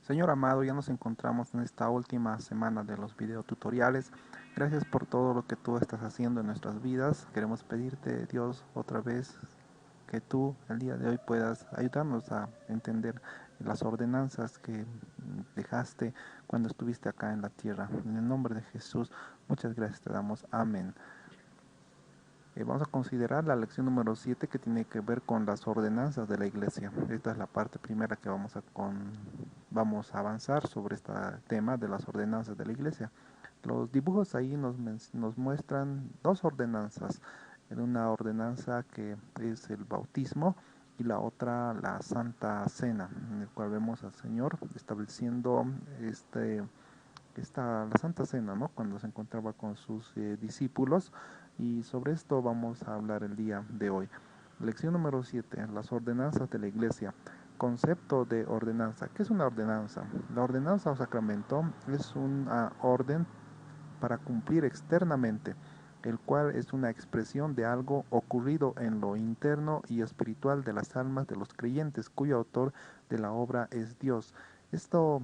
Señor amado, ya nos encontramos en esta última semana de los videotutoriales. Gracias por todo lo que tú estás haciendo en nuestras vidas. Queremos pedirte, Dios, otra vez que tú el día de hoy puedas ayudarnos a entender las ordenanzas que dejaste cuando estuviste acá en la tierra. En el nombre de Jesús, muchas gracias te damos. Amén. Vamos a considerar la lección número 7 que tiene que ver con las ordenanzas de la iglesia. Esta es la parte primera que vamos a avanzar sobre este tema de las ordenanzas de la iglesia. Los dibujos ahí nos muestran dos ordenanzas. Una ordenanza que es el bautismo y la otra la Santa Cena, en el cual vemos al Señor estableciendo la Santa Cena, ¿no? Cuando se encontraba con sus discípulos, y sobre esto vamos a hablar el día de hoy. Lección número 7, las ordenanzas de la iglesia. Concepto de ordenanza. ¿Qué es una ordenanza? La ordenanza o sacramento es una orden para cumplir externamente, el cual es una expresión de algo ocurrido en lo interno y espiritual de las almas de los creyentes, cuyo autor de la obra es Dios. Esto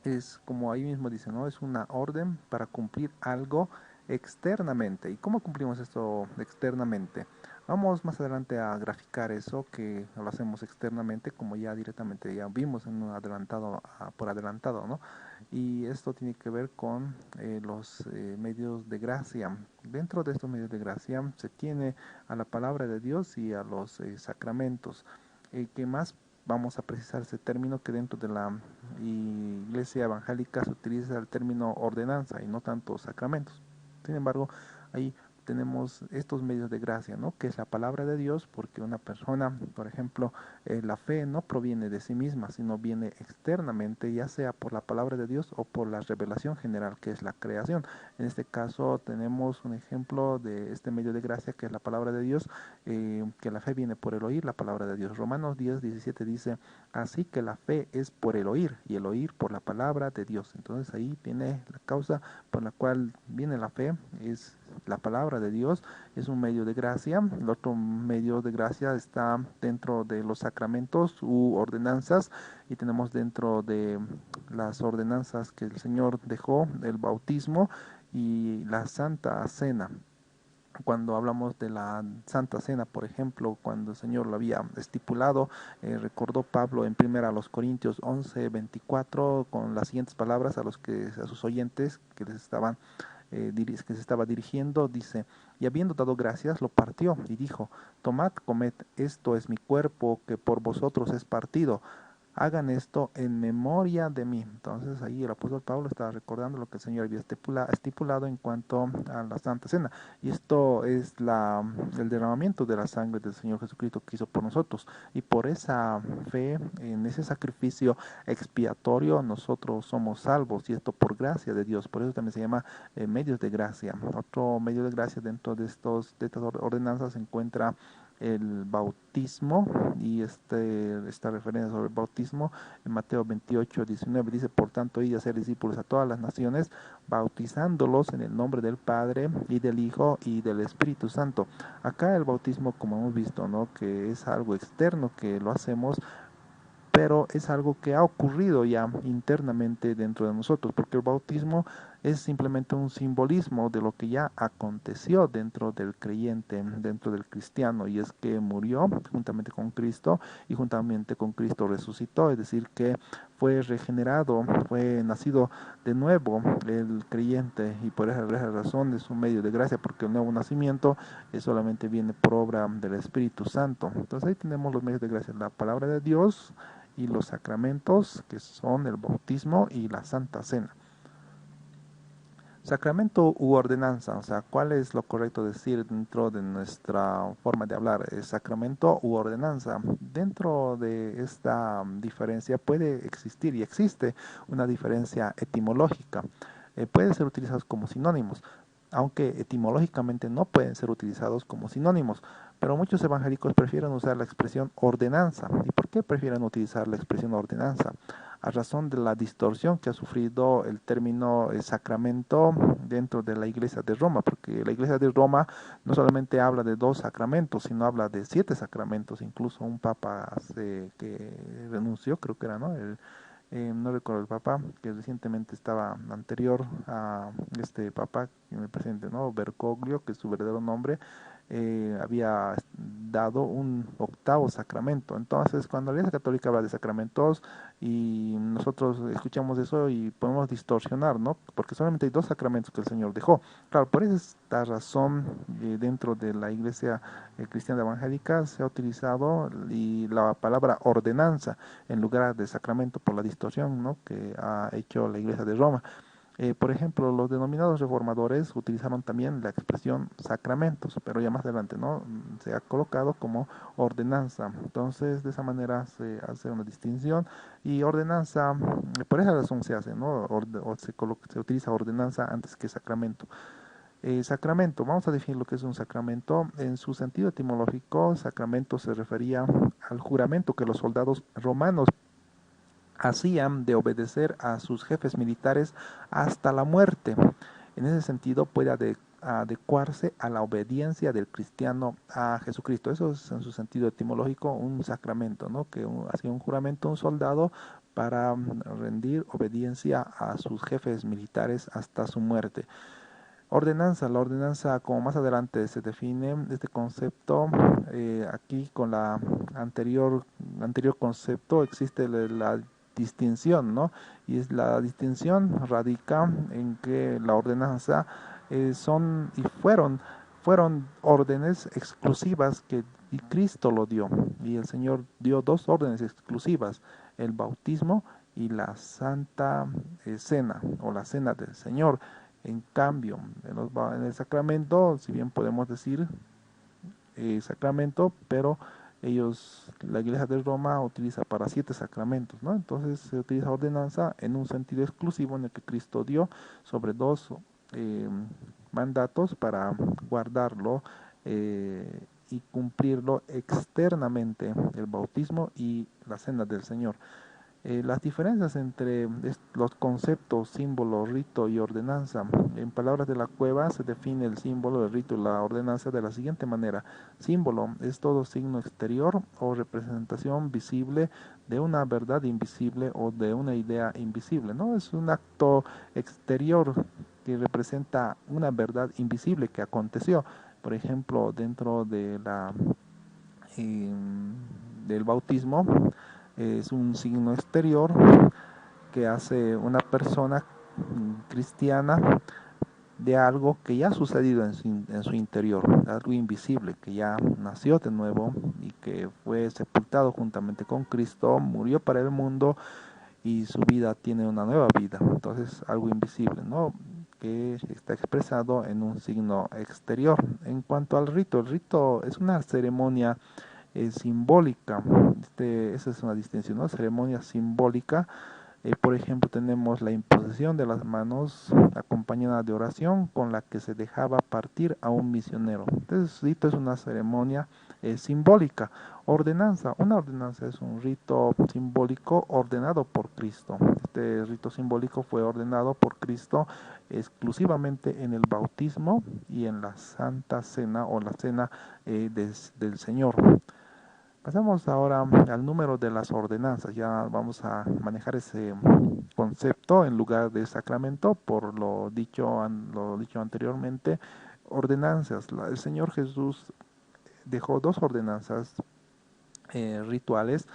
es, como ahí mismo dice, ¿no? Es una orden para cumplir algo externamente. ¿Y cómo cumplimos esto externamente? Vamos más adelante a graficar eso, que lo hacemos externamente, como ya directamente ya vimos en un adelantado, por adelantado, ¿no? Y esto tiene que ver con los medios de gracia. Dentro de estos medios de gracia se tiene a la palabra de Dios y a los sacramentos. ¿Qué más? Vamos a precisar ese término, que dentro de la iglesia evangélica se utiliza el término ordenanza y no tanto sacramentos. Sin embargo, ahí tenemos estos medios de gracia, ¿no? Que es la palabra de Dios, porque una persona, por ejemplo, la fe no proviene de sí misma, sino viene externamente, ya sea por la palabra de Dios o por la revelación general, que es la creación. En este caso tenemos un ejemplo de este medio de gracia, que es la palabra de Dios, que la fe viene por el oír la palabra de Dios. Romanos 10:17 dice: así que la fe es por el oír, y el oír por la palabra de Dios. Entonces ahí viene la causa por la cual viene la fe, es la palabra de Dios, es un medio de gracia. El otro medio de gracia está dentro de los sacramentos u ordenanzas, y tenemos dentro de las ordenanzas que el Señor dejó el bautismo y la Santa Cena. Cuando hablamos de la Santa Cena, por ejemplo, cuando el Señor lo había estipulado, recordó Pablo en 1 Corintios 11:24 con las siguientes palabras a sus oyentes que se estaba dirigiendo. Dice: y habiendo dado gracias, lo partió y dijo: tomad, comed, esto es mi cuerpo que por vosotros es partido. Hagan esto en memoria de mí. Entonces ahí el apóstol Pablo está recordando lo que el Señor había estipulado en cuanto a la Santa Cena. Y esto es el derramamiento de la sangre del Señor Jesucristo que hizo por nosotros. Y por esa fe, en ese sacrificio expiatorio, nosotros somos salvos. Y esto por gracia de Dios. Por eso también se llama medios de gracia. Otro medio de gracia dentro de estas ordenanzas se encuentra el bautismo, y esta referencia sobre el bautismo en Mateo 28:19 dice: por tanto, id a ser discípulos a todas las naciones, bautizándolos en el nombre del Padre y del Hijo y del Espíritu Santo. Acá el bautismo, como hemos visto, ¿no? Que es algo externo, que lo hacemos, pero es algo que ha ocurrido ya internamente dentro de nosotros, porque el bautismo es simplemente un simbolismo de lo que ya aconteció dentro del creyente, dentro del cristiano, y es que murió juntamente con Cristo y juntamente con Cristo resucitó, es decir, que fue regenerado, fue nacido de nuevo el creyente, y por esa razón es un medio de gracia, porque el nuevo nacimiento solamente viene por obra del Espíritu Santo. Entonces ahí tenemos los medios de gracia: la palabra de Dios y los sacramentos, que son el bautismo y la Santa Cena. Sacramento u ordenanza, o sea, ¿cuál es lo correcto decir dentro de nuestra forma de hablar? ¿Es sacramento u ordenanza? Dentro de esta diferencia puede existir, y existe, una diferencia etimológica. Pueden ser utilizados como sinónimos, aunque etimológicamente no pueden ser utilizados como sinónimos, pero muchos evangélicos prefieren usar la expresión ordenanza. ¿Y por qué prefieren utilizar la expresión ordenanza? A razón de la distorsión que ha sufrido el término sacramento dentro de la Iglesia de Roma, porque la Iglesia de Roma no solamente habla de 2 sacramentos, sino habla de 7 sacramentos. Incluso un papa que renunció, creo que era, ¿no? no recuerdo el papa, que recientemente estaba anterior a este papa, que me presente, ¿no? Bergoglio, que es su verdadero nombre, había dado un octavo sacramento. Entonces, cuando la Iglesia Católica habla de sacramentos y nosotros escuchamos eso y podemos distorsionar, ¿no? Porque solamente hay dos sacramentos que el Señor dejó. Claro, por esta razón, dentro de la Iglesia cristiana evangélica se ha utilizado la palabra ordenanza en lugar de sacramento por la distorsión, ¿no?, que ha hecho la Iglesia de Roma. Por ejemplo, los denominados reformadores utilizaron también la expresión sacramentos, pero ya más adelante, ¿no?, se ha colocado como ordenanza. Entonces, de esa manera se hace una distinción y ordenanza, por esa razón se hace, ¿no?, se utiliza ordenanza antes que sacramento. Sacramento, vamos a definir lo que es un sacramento. En su sentido etimológico, sacramento se refería al juramento que los soldados romanos hacían de obedecer a sus jefes militares hasta la muerte. En ese sentido puede adecuarse a la obediencia del cristiano a Jesucristo. Eso es en su sentido etimológico un sacramento, ¿no?, que hacía un juramento un soldado para rendir obediencia a sus jefes militares hasta su muerte. Ordenanza, la ordenanza, como más adelante se define este concepto, aquí con la anterior concepto existe la distinción, ¿no? Y la distinción radica en que la ordenanza son y fueron órdenes exclusivas que Cristo lo dio, y el Señor dio dos órdenes exclusivas: el bautismo y la Santa Cena, o la Cena del Señor. En cambio, en el sacramento, si bien podemos decir sacramento, pero la Iglesia de Roma utiliza para 7 sacramentos, ¿no? Entonces se utiliza ordenanza en un sentido exclusivo en el que Cristo dio sobre dos eh, mandatos para guardarlo y cumplirlo externamente: el bautismo y la cena del Señor. Las diferencias entre los conceptos símbolo, rito y ordenanza. En palabras de la Cueva se define el símbolo, el rito y la ordenanza de la siguiente manera: símbolo es todo signo exterior o representación visible de una verdad invisible o de una idea invisible, ¿no? Es un acto exterior que representa una verdad invisible que aconteció. Por ejemplo, dentro de eh, del bautismo, es un signo exterior que hace una persona cristiana de algo que ya ha sucedido en su interior, algo invisible, que ya nació de nuevo y que fue sepultado juntamente con Cristo, murió para el mundo y su vida tiene una nueva vida. Entonces, algo invisible, ¿no?, que está expresado en un signo exterior. En cuanto al rito, el rito es una ceremonia simbólica. Esa es una distinción, ¿no? Ceremonia simbólica. Por ejemplo, tenemos la imposición de las manos acompañada de oración con la que se dejaba partir a un misionero. Entonces, rito es una ceremonia simbólica. Ordenanza. Una ordenanza es un rito simbólico ordenado por Cristo. Este rito simbólico fue ordenado por Cristo exclusivamente en el bautismo y en la Santa Cena, o la Cena del Señor. Pasamos ahora al número de las ordenanzas. Ya vamos a manejar ese concepto en lugar de sacramento por lo dicho anteriormente. Ordenanzas. El Señor Jesús dejó dos ordenanzas rituales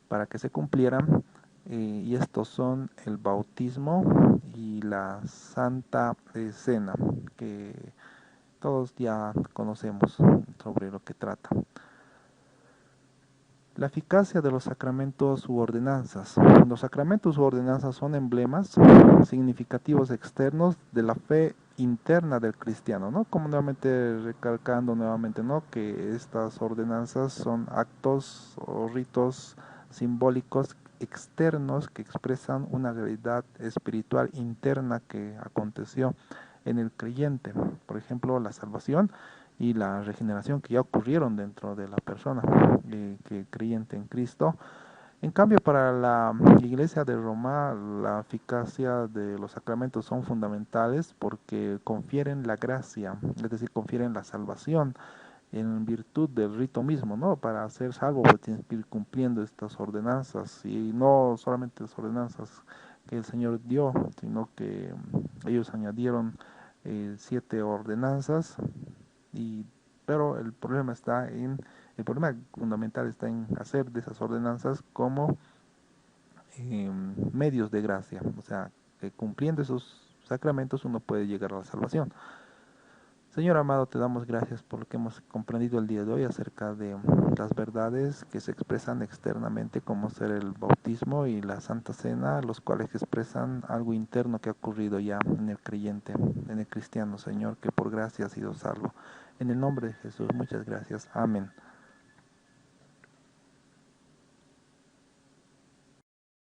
para que se cumplieran, y estos son el bautismo y la Santa Cena, que todos ya conocemos sobre lo que trata. La eficacia de los sacramentos u ordenanzas. Los sacramentos u ordenanzas son emblemas significativos externos de la fe interna del cristiano, ¿no? Como nuevamente recalcando nuevamente, ¿no?, que estas ordenanzas son actos o ritos simbólicos externos que expresan una realidad espiritual interna que aconteció en el creyente. Por ejemplo, la salvación y la regeneración que ya ocurrieron dentro de la persona que creyente en Cristo. En cambio, para la Iglesia de Roma, la eficacia de los sacramentos son fundamentales porque confieren la gracia, es decir, confieren la salvación. en virtud del rito mismo, ¿no? Para ser salvo, pues tienes que ir cumpliendo estas ordenanzas, y no solamente las ordenanzas que el Señor dio, sino que ellos añadieron 7 ordenanzas, y pero el problema fundamental está en hacer de esas ordenanzas como medios de gracia, o sea, que cumpliendo esos sacramentos uno puede llegar a la salvación. Señor amado, te damos gracias por lo que hemos comprendido el día de hoy acerca de las verdades que se expresan externamente, como ser el bautismo y la Santa Cena, los cuales expresan algo interno que ha ocurrido ya en el creyente, en el cristiano, Señor, que por gracia ha sido salvo. En el nombre de Jesús, muchas gracias. Amén.